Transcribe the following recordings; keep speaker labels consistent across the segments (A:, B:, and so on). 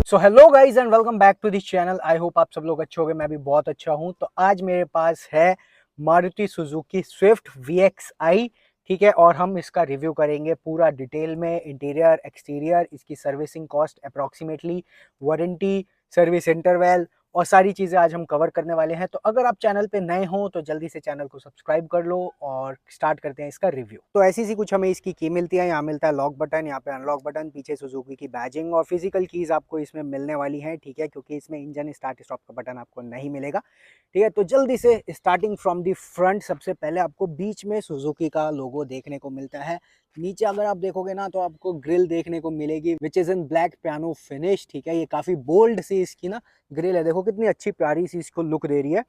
A: So hello guys and welcome back to this channel. I hope आप सब लोग अच्छे होंगे, मैं भी बहुत अच्छा हूं। तो आज मेरे पास है मारुति सुजुकी स्विफ्ट VXI, ठीक है। और हम इसका रिव्यू करेंगे पूरा डिटेल में, इंटीरियर एक्सटीरियर, इसकी servicing cost approximately, warranty, service interval और सारी चीज़ें आज हम कवर करने वाले हैं। तो अगर आप चैनल पे नए हो तो जल्दी से चैनल को सब्सक्राइब कर लो और स्टार्ट करते हैं इसका रिव्यू। तो ऐसी सी कुछ हमें इसकी की मिलती है। यहाँ मिलता है लॉक बटन, यहाँ पे अनलॉक बटन, पीछे सुजुकी की बैजिंग और फिजिकल कीज आपको इसमें मिलने वाली है, ठीक है। क्योंकि इसमें इंजन स्टार्ट स्टॉप का बटन आपको नहीं मिलेगा, ठीक है। तो जल्दी से स्टार्टिंग फ्रॉम दी फ्रंट, सबसे पहले आपको बीच में सुजुकी का लोगो देखने को मिलता है। नीचे अगर आप देखोगे ना तो आपको ग्रिल देखने को मिलेगी which is in black piano finish, ठीक है। ये काफी बोल्ड सी इसकी ना ग्रिल है, देखो कितनी अच्छी प्यारी सी इसको लुक दे रही है,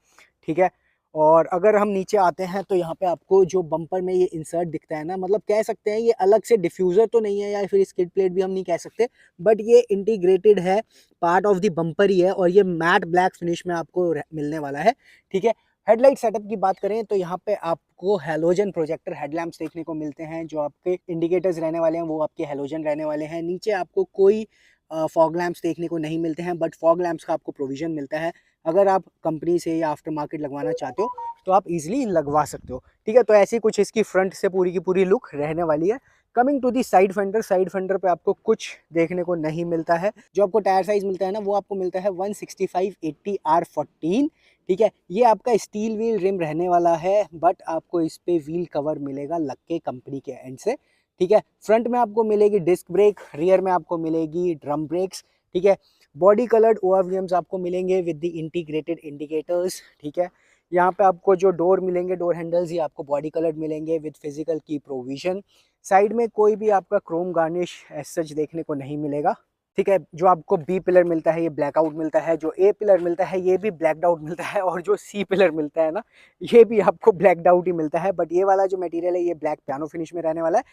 A: ठीक है। और अगर हम नीचे आते हैं तो यहाँ पे आपको जो बम्पर में ये इंसर्ट दिखता है ना, मतलब कह सकते हैं ये अलग से डिफ्यूजर तो नहीं है या फिर स्किड प्लेट भी हम नहीं कह सकते, बट ये इंटीग्रेटेड है, पार्ट ऑफ द बम्पर ही है और ये मैट ब्लैक फिनिश में आपको मिलने वाला है, ठीक है। हेडलाइट सेटअप की बात करें तो यहाँ पे आपको हेलोजन प्रोजेक्टर हेडलैम्प्स देखने को मिलते हैं। जो आपके इंडिकेटर्स रहने वाले हैं वो आपके हेलोजन रहने वाले हैं। नीचे आपको कोई फॉग लैंप्स देखने को नहीं मिलते हैं, बट फॉग लैंप्स का आपको प्रोविजन मिलता है। अगर आप कंपनी से या आफ्टर मार्केट लगवाना चाहते हो तो आप इजीली लगवा सकते हो, ठीक है। तो ऐसी कुछ इसकी फ्रंट से पूरी की पूरी लुक रहने वाली है। Coming to the side fender, side fender पे आपको कुछ देखने को नहीं मिलता है। जो आपको टायर साइज मिलता है ना वो आपको मिलता है 165/80R14, ठीक है। ये आपका स्टील व्हील रिम रहने वाला है, बट आपको इस पे व्हील कवर मिलेगा लग के कंपनी के एंड से, ठीक है। फ्रंट में आपको मिलेगी डिस्क ब्रेक, रियर में आपको मिलेगी ड्रम ब्रेक्स, ठीक है। बॉडी कलर्ड ORVMs आपको मिलेंगे विद द इंटीग्रेटेड इंडिकेटर्स, ठीक है। यहाँ पे आपको जो डोर मिलेंगे, डोर हैंडल्स, ये आपको बॉडी कलर्ड मिलेंगे विद फिजिकल की प्रोविजन। साइड में कोई भी आपका क्रोम गार्निश एज सच देखने को नहीं मिलेगा, ठीक है। जो आपको बी पिलर मिलता है ये ब्लैकआउट मिलता है, जो ए पिलर मिलता है ये भी ब्लैकड आउट मिलता है, और जो सी पिलर मिलता है ना ये भी आपको ब्लैकड आउट ही मिलता है। बट ये वाला जो मटेरियल है ये ब्लैक पियानो फिनिश में रहने वाला है।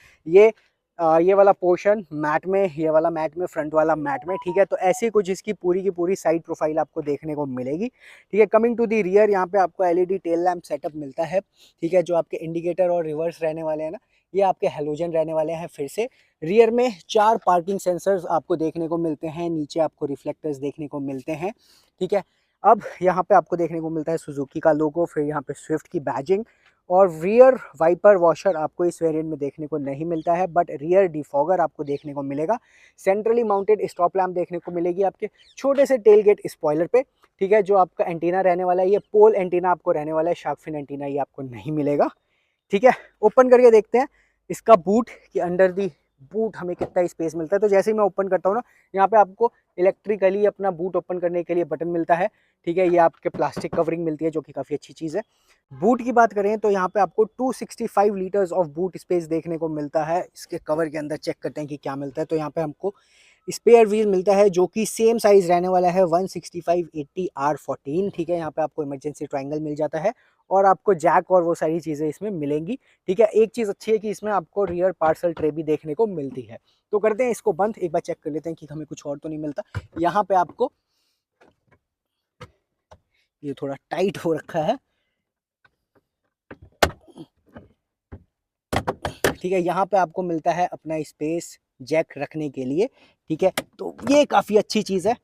A: ये वाला पोर्शन मैट में, ये वाला मैट में, फ्रंट वाला मैट में, ठीक है। तो ऐसी कुछ इसकी पूरी की पूरी साइड प्रोफाइल आपको देखने को मिलेगी, ठीक है। कमिंग टू दी रियर, यहाँ पे आपको LED टेल लैंप सेटअप मिलता है, ठीक है। जो आपके इंडिकेटर और रिवर्स रहने वाले हैं ना ये आपके हेलोजन रहने वाले हैं फिर से। रियर में 4 पार्किंग सेंसर्स आपको देखने को मिलते हैं, नीचे आपको रिफ्लेक्टर्स देखने को मिलते हैं, ठीक है। अब यहाँ पे आपको देखने को मिलता है सुजुकी का लोगो, फिर यहाँ पे स्विफ्ट की बैजिंग, और रियर वाइपर वॉशर आपको इस वेरिएंट में देखने को नहीं मिलता है, बट रियर डिफॉगर आपको देखने को मिलेगा। सेंट्रली माउंटेड स्टॉप लैम्प देखने को मिलेगी आपके छोटे से टेल गेट स्पॉइलर पे, ठीक है। जो आपका एंटीना रहने वाला है ये पोल एंटीना आपको रहने वाला है, शार्क फिन एंटीना ये आपको नहीं मिलेगा, ठीक है। ओपन करके देखते हैं इसका बूट कि अंडर दी बूट हमें कितना स्पेस मिलता है। तो जैसे ही मैं ओपन करता हूँ ना यहाँ पे आपको इलेक्ट्रिकली अपना बूट ओपन करने के लिए बटन मिलता है, ठीक है। ये आपके प्लास्टिक कवरिंग मिलती है जो कि काफ़ी अच्छी चीज़ है। बूट की बात करें तो यहाँ पे आपको 265 लीटर्स ऑफ बूट स्पेस देखने को मिलता है। इसके कवर के अंदर चेक करते हैं कि क्या मिलता है। तो यहाँ पे हमको स्पेयर व्हील मिलता है जो कि सेम साइज रहने वाला है 165/80R14, ठीक है। यहाँ पे आपको इमरजेंसी ट्रायंगल मिल जाता है और आपको जैक और वो सारी चीज़ें इसमें मिलेंगी, ठीक है। एक चीज़ अच्छी है कि इसमें आपको रियर पार्सल ट्रे भी देखने को मिलती है। तो करते हैं इसको बंद, एक बार चेक कर लेते हैं कि हमें कुछ और तो नहीं मिलता। यहाँ पे आपको ये थोड़ा टाइट हो रखा है, ठीक है। यहाँ पे आपको मिलता है अपना स्पेस जैक रखने के लिए, ठीक है। तो ये काफ़ी अच्छी चीज़ है,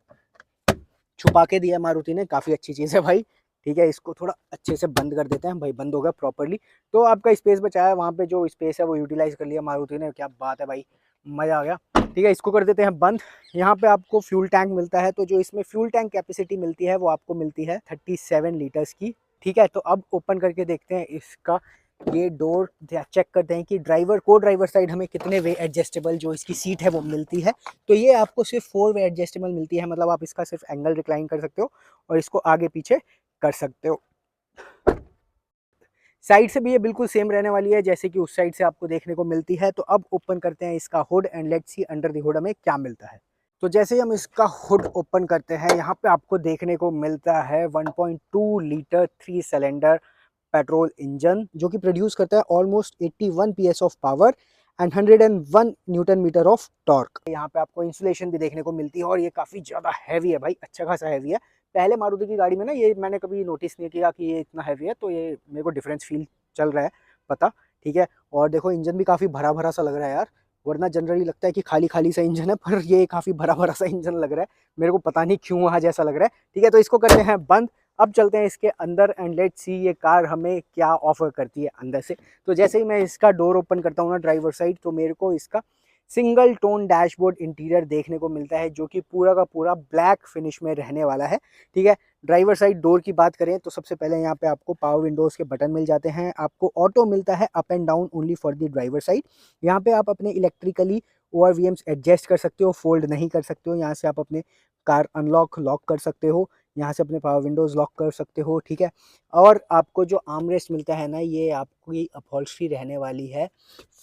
A: छुपा के दिया मारुति ने, काफ़ी अच्छी चीज़ है भाई, ठीक है। इसको थोड़ा अच्छे से बंद कर देते हैं भाई, बंद हो गया प्रॉपर्ली। तो आपका स्पेस बचाया है, वहाँ पे जो स्पेस है वो यूटिलाइज कर लिया मारुति ने, क्या बात है भाई, मज़ा आ गया, ठीक है। इसको कर देते हैं बंद। यहाँ पे आपको फ्यूल टैंक मिलता है, तो जो इसमें फ्यूल टैंक कैपेसिटी मिलती है वो आपको मिलती है 37 लीटर्स की, ठीक है। तो अब ओपन करके देखते हैं इसका ये डोर, चेक करते हैं कि ड्राइवर को ड्राइवर साइड हमें कितने वे एडजस्टेबल जो इसकी सीट है वो मिलती है। तो ये आपको सिर्फ 4 वे एडजस्टेबल मिलती है, मतलब आप इसका सिर्फ एंगल रिक्लाइन कर सकते हो और इसको आगे पीछे कर सकते हो। साइड से भी ये बिल्कुल सेम रहने वाली है जैसे कि उस साइड से आपको देखने को मिलती है। तो अब ओपन करते हैं इसका hood and let's see under the hood हमें क्या मिलता है। तो जैसे ही हम इसका हुड ओपन करते हैं यहाँ पे आपको देखने को मिलता है 1.2 लीटर 3 सिलेंडर पेट्रोल इंजन, जो कि प्रोड्यूस करता है almost 81 PS of power and 101 newton metre of torque. यहाँ पे आपको इंसुलेशन भी देखने को मिलती है और ये काफ़ी ज़्यादा हैवी है भाई, अच्छा खासा हैवी है। पहले मारुति की गाड़ी में ना ये मैंने कभी नोटिस नहीं किया कि ये इतना हैवी है, तो ये मेरे को डिफरेंस फील चल रहा है पता, ठीक है। और देखो इंजन भी काफ़ी भरा भरा सा लग रहा है यार, वरना जनरली लगता है कि खाली खाली सा इंजन है, पर ये काफ़ी भरा भरा सा इंजन लग रहा है मेरे को, पता नहीं क्यों आज ऐसा लग रहा है। ठीक है, तो इसको करते हैं बंद। अब चलते हैं इसके अंदर एंड लेट्स सी ये कार हमें क्या ऑफर करती है अंदर से। तो जैसे ही मैं इसका डोर ओपन करता हूँ ना ड्राइवर साइड, तो मेरे को इसका सिंगल टोन डैशबोर्ड इंटीरियर देखने को मिलता है, जो कि पूरा का पूरा ब्लैक फिनिश में रहने वाला है। ठीक है, ड्राइवर साइड डोर की बात करें तो सबसे पहले यहाँ पे आपको पावर विंडोज़ के बटन मिल जाते हैं, आपको ऑटो मिलता है up and down only for the driver side. यहाँ पे आप अपने इलेक्ट्रिकली ORVMs एडजस्ट कर सकते हो, फोल्ड नहीं कर सकते हो। यहाँ से आप अपने कार अनलॉक लॉक कर सकते हो, यहाँ से अपने पावर विंडोज़ लॉक कर सकते हो। ठीक है, और आपको जो आर्मरेस्ट मिलता है ना, ये आपकी अपहोल्स्ट्री रहने वाली है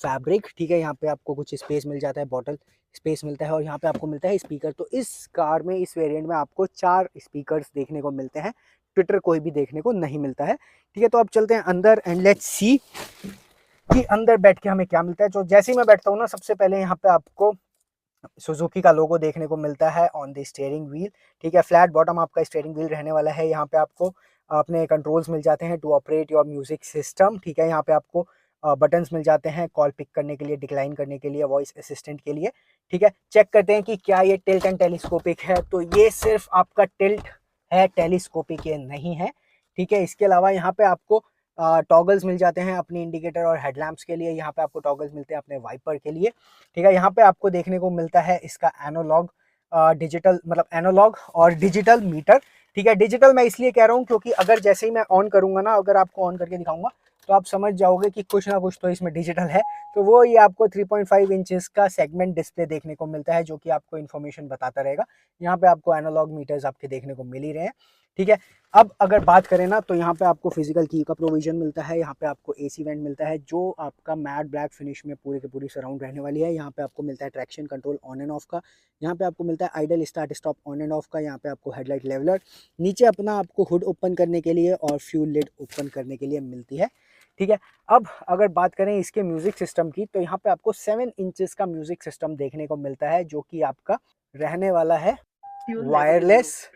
A: फैब्रिक। ठीक है, यहाँ पे आपको कुछ स्पेस मिल जाता है, बॉटल स्पेस मिलता है, और यहाँ पे आपको मिलता है स्पीकर। तो इस कार में, इस वेरिएंट में आपको 4 स्पीकर्स देखने को मिलते हैं, ट्विटर कोई भी देखने को नहीं मिलता है। ठीक है, तो अब चलते हैं अंदर एंड लेट्स सी कि अंदर बैठ के हमें क्या मिलता है। तो जैसे ही मैं बैठता हूँ ना, सबसे पहले यहाँ पे आपको सुजुकी का लोगो देखने को मिलता है ऑन द स्टीयरिंग व्हील। ठीक है, फ्लैट बॉटम आपका स्टीयरिंग व्हील रहने वाला है। यहाँ पे आपको अपने कंट्रोल्स मिल जाते हैं to operate your music system. ठीक है, यहाँ पे आपको बटन्स मिल जाते हैं कॉल पिक करने के लिए, डिक्लाइन करने के लिए, वॉइस असिस्टेंट के लिए। ठीक है, चेक करते हैं कि क्या ये टिल्ट एंड टेलीस्कोपिक है। तो ये सिर्फ आपका टिल्ट है, टेलीस्कोपिक ये नहीं है। ठीक है, इसके अलावा यहाँ पे आपको टॉगल्स मिल जाते हैं अपनी इंडिकेटर और हेडलैम्प्स के लिए। यहाँ पे आपको टॉगल्स मिलते हैं अपने वाइपर के लिए। ठीक है, यहाँ पे आपको देखने को मिलता है इसका एनालॉग डिजिटल, मतलब एनालॉग और डिजिटल मीटर। ठीक है, डिजिटल मैं इसलिए कह रहा हूँ क्योंकि अगर जैसे ही मैं ऑन करूंगा ना, अगर आपको ऑन करके दिखाऊंगा तो आप समझ जाओगे कि कुछ ना कुछ तो इसमें डिजिटल है। तो वो ये आपको 3.5 इंचेस का सेगमेंट डिस्प्ले देखने को मिलता है, जो कि आपको इन्फॉर्मेशन बताता रहेगा। यहाँ पे आपको एनालॉग मीटर्स आपके देखने को मिल ही रहे हैं। ठीक है, अब अगर बात करें ना, तो यहाँ पे आपको फिजिकल की का प्रोविजन मिलता है, यहाँ पे आपको AC वेंट मिलता है, जो आपका मैट ब्लैक फिनिश में पूरी की पूरी सराउंड रहने वाली है। यहाँ पे आपको मिलता है traction control on end of का, यहाँ पे आपको मिलता है idol start stop on end of का, यहाँ पे आपको हेडलाइट लेवलर, नीचे अपना आपको हुड ओपन करने के लिए और फ्यूल लिड ओपन करने के लिए मिलती है। ठीक है, अब अगर बात करें इसके म्यूजिक सिस्टम की, तो यहाँ पे आपको 7 इंचेस का म्यूजिक सिस्टम देखने को मिलता है, जो कि आपका रहने वाला है wireless,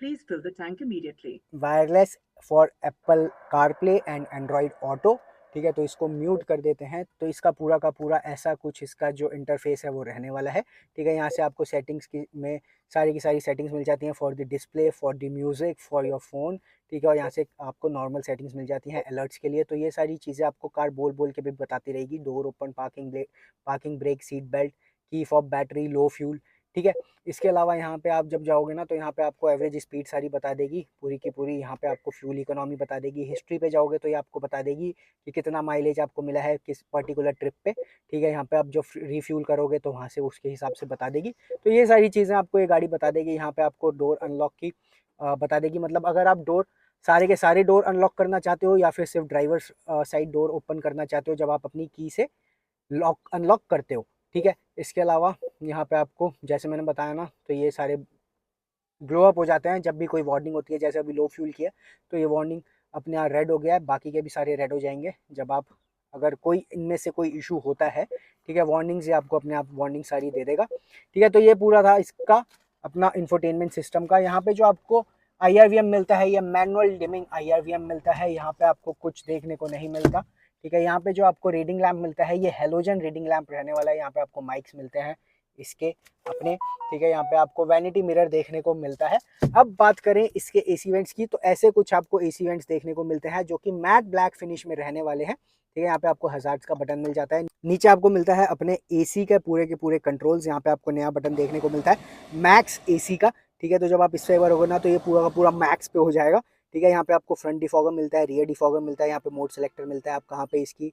A: wireless for Apple CarPlay and Android auto. ठीक है, तो इसको म्यूट कर देते हैं। तो इसका पूरा का पूरा ऐसा कुछ इसका जो इंटरफेस है वो रहने वाला है। ठीक है, यहाँ से आपको सेटिंग्स की में सारी की सारी सेटिंग्स मिल जाती हैं, for the display, for the music, for your phone. ठीक है, और यहाँ से आपको नॉर्मल सेटिंग्स मिल जाती हैं अलर्ट्स के लिए। तो ये सारी चीज़ें आपको कार बोल बोल के भी बताती रहेगी, door open, parking brake, seat belt, की फॉर बैटरी, लो फ्यूल। ठीक है, इसके अलावा यहाँ पे आप जब जाओगे ना, तो यहाँ पे आपको एवरेज स्पीड सारी बता देगी पूरी की पूरी। यहाँ पे आपको फ्यूल इकोनॉमी बता देगी। हिस्ट्री पे जाओगे तो ये आपको बता देगी कि कितना माइलेज आपको मिला है किस पर्टिकुलर ट्रिप पे। ठीक है, यहाँ पे आप जो रिफ्यूल करोगे तो वहाँ से उसके हिसाब से बता देगी। तो ये सारी चीज़ें आपको ये गाड़ी बता देगी। यहाँ पे आपको डोर अनलॉक की बता देगी, मतलब अगर आप डोर सारे के सारे डोर अनलॉक करना चाहते हो या फिर सिर्फ ड्राइवर साइड डोर ओपन करना चाहते हो, जब आप अपनी की से लॉक अनलॉक करते हो। ठीक है, इसके अलावा यहाँ पे आपको जैसे मैंने बताया ना, तो ये सारे ग्लो अप हो जाते हैं जब भी कोई वार्निंग होती है। जैसे अभी लो फ्यूल की है तो ये वार्निंग अपने यहाँ रेड हो गया है, बाकी के भी सारे रेड हो जाएंगे जब आप, अगर कोई इनमें से कोई इशू होता है। ठीक है, वार्निंग से आपको अपने आप वार्निंग सारी दे देगा। ठीक है, तो ये पूरा था इसका अपना इंफोटेनमेंट सिस्टम का। यहाँ पे जो आपको IRVM मिलता है, ये मैनुअल डिमिंग IRVM मिलता है, यहाँ पे आपको कुछ देखने को नहीं मिलता। ठीक है, यहाँ पे जो आपको रीडिंग लैम्प मिलता है, ये हेलोजन रीडिंग लैम्प रहने वाला है। यहाँ पे आपको माइक्स मिलते हैं इसके अपने। ठीक है, यहाँ पे आपको वैनिटी मिरर देखने को मिलता है। अब बात करें इसके AC वेंट्स की, तो ऐसे कुछ आपको AC वेंट्स देखने को मिलते हैं, जो कि मैट ब्लैक फिनिश में रहने वाले हैं। ठीक है, यहाँ पे आपको हजार्ड्स का बटन मिल जाता है। नीचे आपको मिलता है अपने AC के पूरे कंट्रोल्स। यहाँ पे आपको नया बटन देखने को मिलता है मैक्स AC का। ठीक है, तो जब आप इससे एक बार होगा ना, तो ये पूरा का पूरा मैक्स पे हो जाएगा। ठीक है, यहाँ पे आपको फ्रंट डिफॉगर मिलता है, रियर डिफॉगर मिलता है, यहाँ पे मोड सेलेक्टर मिलता है, आप कहाँ पे इसकी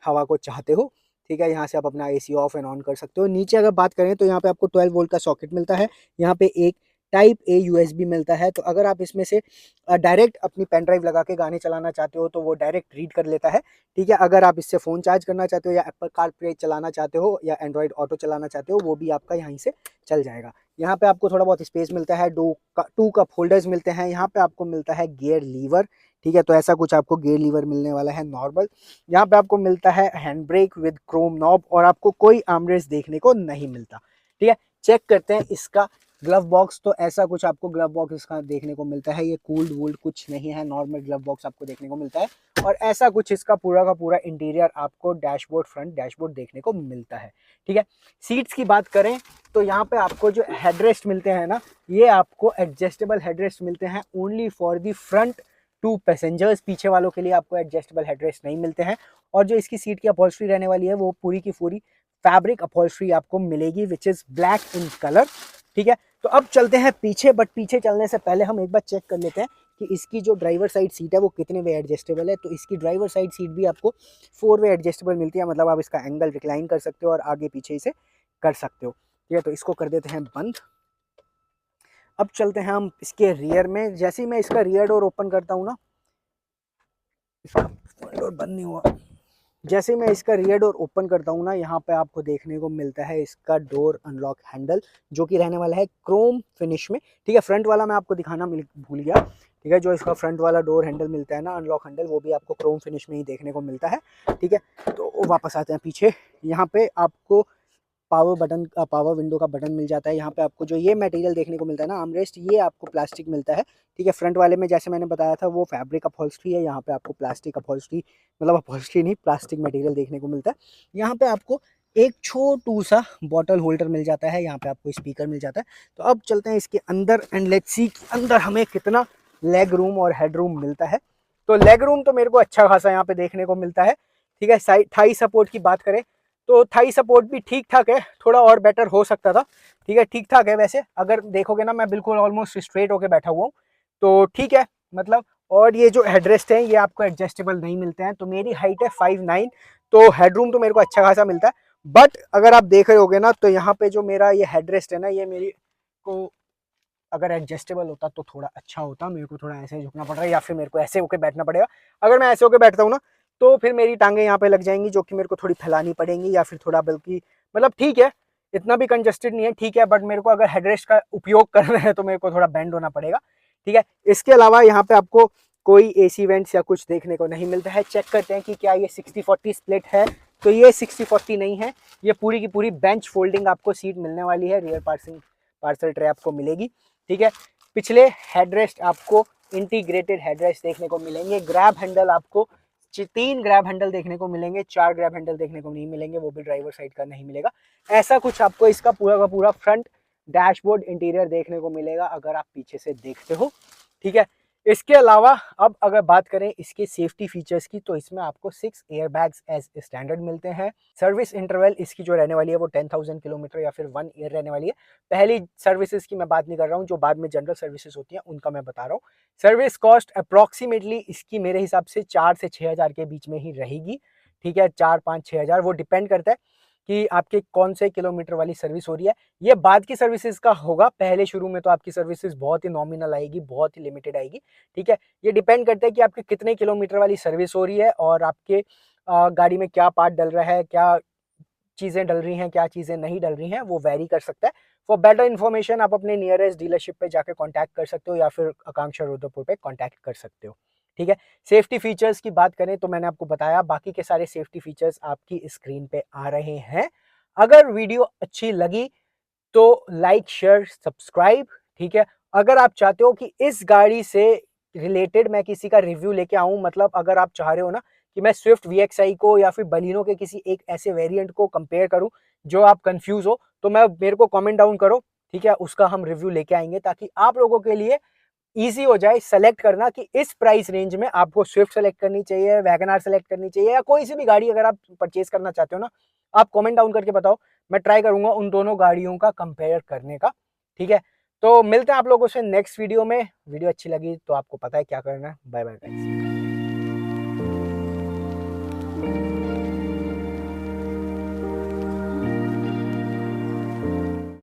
A: हवा को चाहते हो। ठीक है, यहाँ से आप अपना AC ऑफ एंड ऑन कर सकते हो। नीचे अगर बात करें तो यहाँ पे आपको 12 वोल्ट का सॉकेट मिलता है, यहाँ पे एक टाइप A USB मिलता है। तो अगर आप इसमें से डायरेक्ट अपनी पेन ड्राइव लगा के गाने चलाना चाहते हो तो वो डायरेक्ट रीड कर लेता है। ठीक है, अगर आप इससे फ़ोन चार्ज करना चाहते हो या एप्पल कारप्ले चलाना चाहते हो या एंड्रॉयड ऑटो चलाना चाहते हो, वो भी आपका यहीं से चल जाएगा। यहाँ पे आपको थोड़ा बहुत स्पेस मिलता है, 2 कप होल्डर्स मिलते हैं। यहाँ पे आपको मिलता है गियर लीवर। ठीक है, तो ऐसा कुछ आपको गियर लीवर मिलने वाला है नॉर्मल। यहाँ पे आपको मिलता है hand brake with Chrome knob, और आपको कोई आर्मरेस्ट देखने को नहीं मिलता। ठीक है, चेक करते हैं इसका ग्लव बॉक्स तो ऐसा कुछ आपको ग्लव बॉक्स इसका देखने को मिलता है, ये कूल्ड वूल्ड कुछ नहीं है, नॉर्मल ग्लव बॉक्स आपको देखने को मिलता है। और ऐसा कुछ इसका पूरा का पूरा इंटीरियर आपको डैशबोर्ड, फ्रंट डैशबोर्ड देखने को मिलता है। ठीक है, सीट्स की बात करें तो यहाँ पे आपको जो हेडरेस्ट मिलते हैं ना, ये आपको एडजस्टेबल हेडरेस्ट मिलते हैं only for the front 2 passengers. पीछे वालों के लिए आपको एडजस्टेबल हेडरेस्ट नहीं मिलते हैं। और जो इसकी सीट की अपॉल्स्ट्री रहने वाली है वो पूरी की पूरी फैब्रिक अपॉल्स्ट्री आपको मिलेगी, which is black in colour. ठीक है, तो अब चलते हैं पीछे, बट पीछे चलने से पहले हम एक बार चेक कर लेते हैं कि इसकी जो ड्राइवर साइड सीट है वो कितने वे एडजस्टेबल है। तो इसकी ड्राइवर साइड सीट भी आपको 4 वे एडजस्टेबल मिलती है, मतलब आप इसका एंगल रिक्लाइन कर सकते हो और आगे पीछे इसे कर सकते हो। ठीक है, तो इसको कर देते हैं बंद। अब चलते हैं हम इसके रियर में। जैसे ही मैं इसका रियर डोर ओपन करता हूँ ना, इसका फ्रंट डोर बंद नहीं हुआ, जैसे मैं इसका रियर डोर ओपन करता हूँ ना, यहाँ पे आपको देखने को मिलता है इसका डोर अनलॉक हैंडल, जो कि रहने वाला है क्रोम फिनिश में। ठीक है, फ्रंट वाला मैं आपको दिखाना भूल गया। ठीक है, जो इसका फ्रंट वाला डोर हैंडल मिलता है ना, अनलॉक हैंडल, वो भी आपको क्रोम फिनिश में ही देखने को मिलता है। ठीक है, तो वापस आते हैं पीछे। यहाँ पे आपको पावर विंडो का बटन मिल जाता है। यहाँ पे आपको जो ये मटेरियल देखने को मिलता है ना, आर्मरेस्ट, ये आपको प्लास्टिक मिलता है। ठीक है, फ्रंट वाले में जैसे मैंने बताया था वो फैब्रिक अपहोल्स्ट्री है, यहाँ पे आपको प्लास्टिक अपहोल्स्ट्री, मतलब अपहोल्स्ट्री नहीं, प्लास्टिक मटेरियल देखने को मिलता है। यहाँ पे आपको एक छोटू सा बॉटल होल्डर मिल जाता है, यहाँ पे आपको स्पीकर मिल जाता है। तो अब चलते हैं इसके अंदर एंड लेट्स सी अंदर हमें कितना लेग रूम और हेड रूम मिलता है। तो लेग रूम तो मेरे को अच्छा खासा यहाँ पे देखने को मिलता है। ठीक है, साइड थाई सपोर्ट की बात करें तो थाई सपोर्ट भी ठीक ठाक है, थोड़ा और बेटर हो सकता था। ठीक है, ठीक ठाक है वैसे, अगर देखोगे ना मैं बिल्कुल ऑलमोस्ट स्ट्रेट होके बैठा हुआ हूँ, तो ठीक है मतलब। और ये जो हेडरेस्ट है ये आपको एडजस्टेबल नहीं मिलते हैं। तो मेरी हाइट है 5'9", तो हेडरूम तो मेरे को अच्छा खासा मिलता है। बट अगर आप देख रहे होगे ना, तो यहाँ पे जो मेरा ये हेडरेस्ट है ना, ये मेरी को अगर एडजस्टेबल होता तो थोड़ा अच्छा होता। मेरे को थोड़ा ऐसे झुकना पड़ रहा है या फिर मेरे को ऐसे होके बैठना पड़ेगा। अगर मैं ऐसे होके बैठता हूँ ना, तो फिर मेरी टांगे यहाँ पे लग जाएंगी, जो कि मेरे को थोड़ी फैलानी पड़ेंगी, या फिर थोड़ा बल्कि मतलब ठीक है, इतना भी कंजस्टेड नहीं है, ठीक है। बट मेरे को अगर हेडरेस्ट का उपयोग करना है तो मेरे को थोड़ा बेंड होना पड़ेगा। ठीक है, इसके अलावा यहाँ पे आपको कोई एसी वेंट्स या कुछ देखने को नहीं मिलता है। चेक करते हैं कि क्या ये 60-40 स्प्लिट है। तो ये 60-40 नहीं है, ये पूरी की पूरी बेंच फोल्डिंग आपको सीट मिलने वाली है। रियर पार्सल ट्रे आपको मिलेगी। ठीक है, पिछले हेडरेस्ट आपको इंटीग्रेटेड हेडरेस्ट देखने को मिलेंगे। ग्रैब हैंडल आपको 3 ग्रैब हैंडल देखने को मिलेंगे, 4 ग्रैब हैंडल देखने को नहीं मिलेंगे, वो भी ड्राइवर साइड का नहीं मिलेगा। ऐसा कुछ आपको इसका पूरा का पूरा फ्रंट डैशबोर्ड इंटीरियर देखने को मिलेगा अगर आप पीछे से देखते हो। ठीक है, इसके अलावा अब अगर बात करें इसके सेफ्टी फीचर्स की, तो इसमें आपको 6 एयरबैग्स एज स्टैंडर्ड मिलते हैं। सर्विस इंटरवल इसकी जो रहने वाली है वो 10,000 किलोमीटर या फिर 1 ईयर रहने वाली है। पहली सर्विसेज की मैं बात नहीं कर रहा हूँ, जो बाद में जनरल सर्विसेज होती हैं उनका मैं बता रहा हूँ। सर्विस कॉस्ट अप्रॉक्सीमेटली इसकी मेरे हिसाब से 4 से 6 हज़ार के बीच में ही रहेगी। ठीक है, 4-5-6 हज़ार, वो डिपेंड करता है कि आपके कौन से किलोमीटर वाली सर्विस हो रही है। ये बाद की सर्विसेज का होगा, पहले शुरू में तो आपकी सर्विसेज बहुत ही नॉमिनल आएगी, बहुत ही लिमिटेड आएगी। ठीक है, ये डिपेंड करता है कि आपके कितने किलोमीटर वाली सर्विस हो रही है और आपके गाड़ी में क्या पार्ट डल रहा है, क्या चीज़ें डल रही हैं, क्या चीज़ें नहीं डल रही हैं, वो वेरी कर सकता है। फॉर बेटर इन्फॉर्मेशन आप अपने नियरेस्ट डीलरशिप पे जाकर कॉन्टैक्ट कर सकते हो या फिर आकांक्षा रुद्रपुर पे कॉन्टैक्ट कर सकते हो। ठीक है, सेफ्टी फीचर्स की बात करें तो मैंने आपको बताया, बाकी के सारे सेफ्टी फीचर्स आपकी स्क्रीन पे आ रहे हैं। अगर वीडियो अच्छी लगी तो लाइक, शेयर, सब्सक्राइब। ठीक है, अगर आप चाहते हो कि इस गाड़ी से रिलेटेड मैं किसी का रिव्यू लेके आऊं, मतलब अगर आप चाह रहे हो ना कि मैं स्विफ्ट VXI को या फिर बलिनो के किसी एक ऐसे वेरिएंट को कंपेयर करूं जो आप कंफ्यूज हो, तो मेरे को कमेंट डाउन करो। ठीक है, उसका हम रिव्यू लेके आएंगे ताकि आप लोगों के लिए ईजी हो जाए सेलेक्ट करना कि इस प्राइस रेंज में आपको स्विफ्ट सेलेक्ट करनी चाहिए, वैगनआर सेलेक्ट करनी चाहिए, या कोई सी भी गाड़ी अगर आप परचेज करना चाहते हो ना, आप कमेंट डाउन करके बताओ। मैं ट्राई करूंगा उन दोनों गाड़ियों का कंपेयर करने का। ठीक है, तो मिलते हैं आप लोगों से नेक्स्ट वीडियो में। वीडियो अच्छी लगी तो आपको पता है क्या करना है। Bye bye guys.